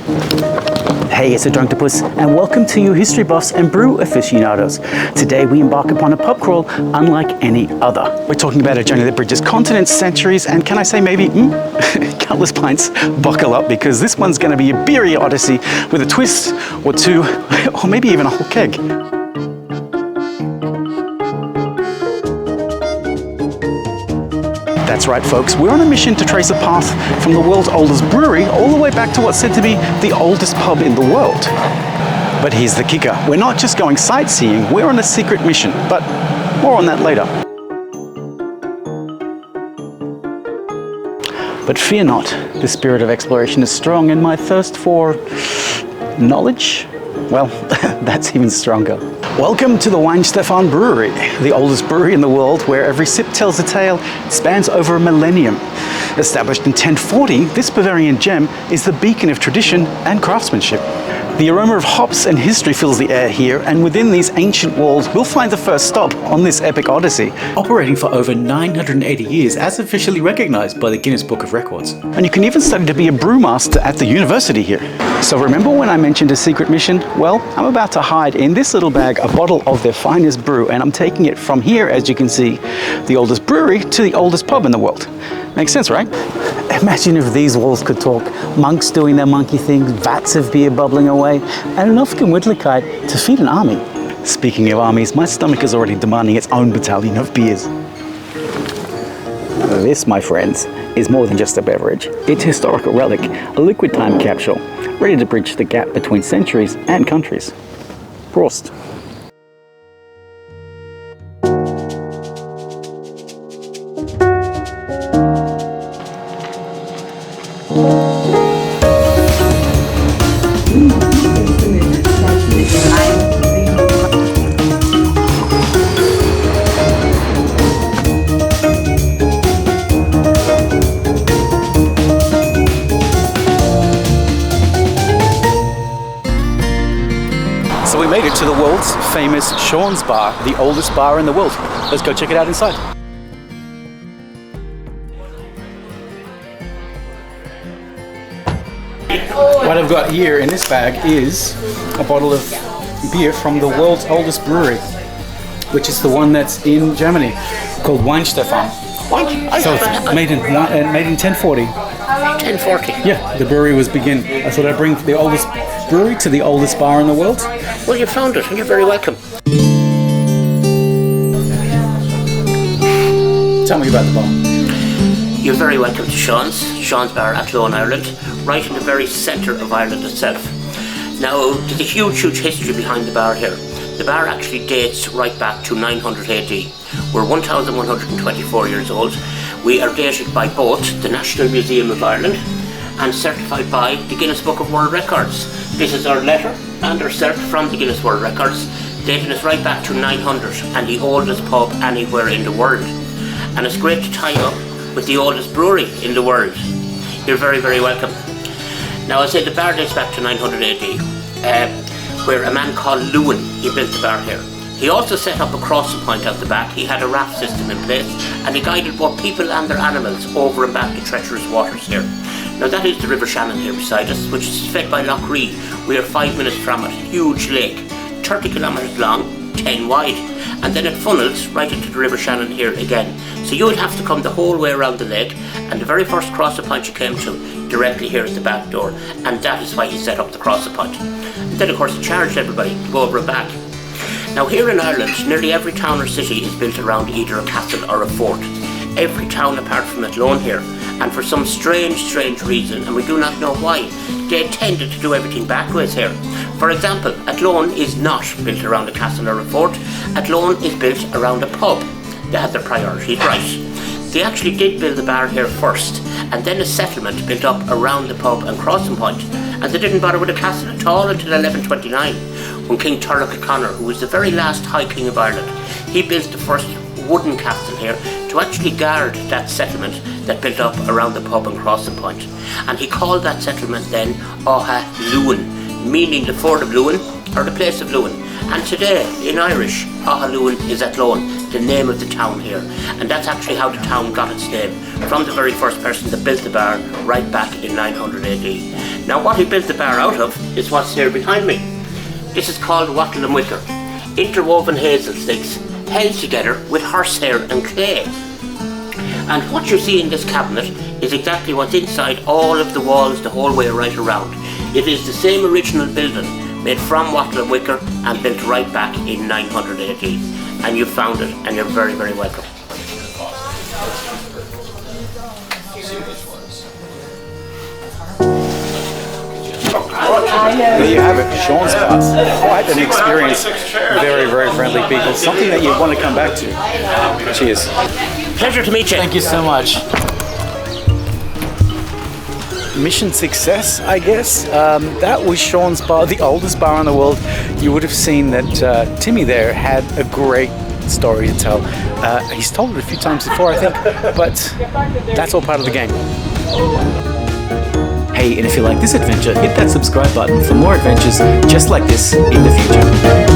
Hey, it's Adrunctopus, and welcome to you history buffs and brew aficionados. Today we embark upon a pub crawl unlike any other. We're talking about a journey that bridges continents, centuries, and can I say maybe, countless pints. Buckle up, because this one's going to be a beery odyssey with a twist or two, or maybe even a whole keg. That's right, folks, we're on a mission to trace a path from the world's oldest brewery all the way back to what's said to be the oldest pub in the world. But here's the kicker. We're not just going sightseeing, we're on a secret mission, but more on that later. But fear not, the spirit of exploration is strong, and my thirst for knowledge, well, that's even stronger. Welcome to the Weihenstephan Brewery, the oldest brewery in the world, where every sip tells a tale. It spans over a millennium. Established in 1040, this Bavarian gem is the beacon of tradition and craftsmanship. The aroma of hops and history fills the air here, and within these ancient walls, we'll find the first stop on this epic odyssey. Operating for over 980 years, as officially recognized by the Guinness Book of Records. And you can even study to be a brewmaster at the university here. So remember when I mentioned a secret mission? Well, I'm about to hide in this little bag a bottle of their finest brew, and I'm taking it from here, as you can see, the oldest brewery to the oldest pub in the world. Makes sense, right? Imagine if these walls could talk. Monks doing their monkey things, vats of beer bubbling away, and enough Gemütlichkeit to feed an army. Speaking of armies, my stomach is already demanding its own battalion of beers. This, my friends, is more than just a beverage. It's a historical relic, a liquid time capsule, ready to bridge the gap between centuries and countries. Prost. So we made it to the world's famous Sean's Bar, the oldest bar in the world. Let's go check it out inside. What I've got here in this bag is a bottle of beer from the world's oldest brewery, which is the one that's in Germany, called Weihenstephan. So it's made in 1040. 1040. Yeah, the brewery was begin. I thought I'd bring the oldest brewery to the oldest bar in the world. Well, you found it, and you're very welcome. Tell me about the bar. You're very welcome to Sean's Bar, Athlone, Ireland, right in the very centre of Ireland itself. Now, there's a huge history behind the bar here. The bar actually dates right back to 900 AD. We're 1,124 years old. We are dated by both the National Museum of Ireland and certified by the Guinness Book of World Records. This is our letter and our cert from the Guinness World Records, dating us right back to 900 and the oldest pub anywhere in the world. And it's great to tie up with the oldest brewery in the world. You're very, very welcome. Now, I say the bar dates back to 900 AD, where a man called Lewin, he built the bar here. He also set up a crossing point out the back. He had a raft system in place, and he guided both people and their animals over and back the treacherous waters here. Now, that is the River Shannon here beside us, which is fed by Lough Ree. We are 5 minutes from it. Huge lake, 30 kilometres long, 10 wide, and then it funnels right into the River Shannon here again. So you would have to come the whole way around the lake, and the very first crossing point you came to, directly here at the back door, and that is why he set up the crossing point. And then, of course, he charged everybody to go over and back. Now, here in Ireland, nearly every town or city is built around either a castle or a fort. Every town apart from Athlone here, and for some strange reason, and we do not know why, they tended to do everything backwards here. For example, Athlone is not built around a castle or a fort. Athlone is built around a pub. They had their priorities right. They actually did build the bar here first, and then a settlement built up around the pub and crossing point, and they didn't bother with a castle at all until 1129, when King Turlough O'Connor, who was the very last High King of Ireland, he built the first wooden castle here to actually guard that settlement that built up around the pub and crossing point. And he called that settlement then Áha Luain, meaning the ford of Luain, or the place of Luain. And today, in Irish, Áha Luain is Athlone, the name of the town here. And that's actually how the town got its name, from the very first person that built the bar right back in 900 AD. Now what he built the bar out of is what's here behind me. This is called wattle and wicker, interwoven hazel sticks held together with horsehair and clay. And what you see in this cabinet is exactly what's inside all of the walls the whole way right around. It is the same original building made from wattle and wicker and built right back in 900 AD. And you found it, and you're very, very welcome. There you have it, Sean's class. Quite an experience. Very, very friendly people. Something that you want to come back to. Cheers. Pleasure to meet you. Thank you so much. Mission success, I guess. That was Sean's bar, the oldest bar in the world. You would have seen that Timmy there had a great story to tell. He's told it a few times before, I think, but that's all part of the game. Hey, and if you like this adventure, hit that subscribe button for more adventures just like this in the future.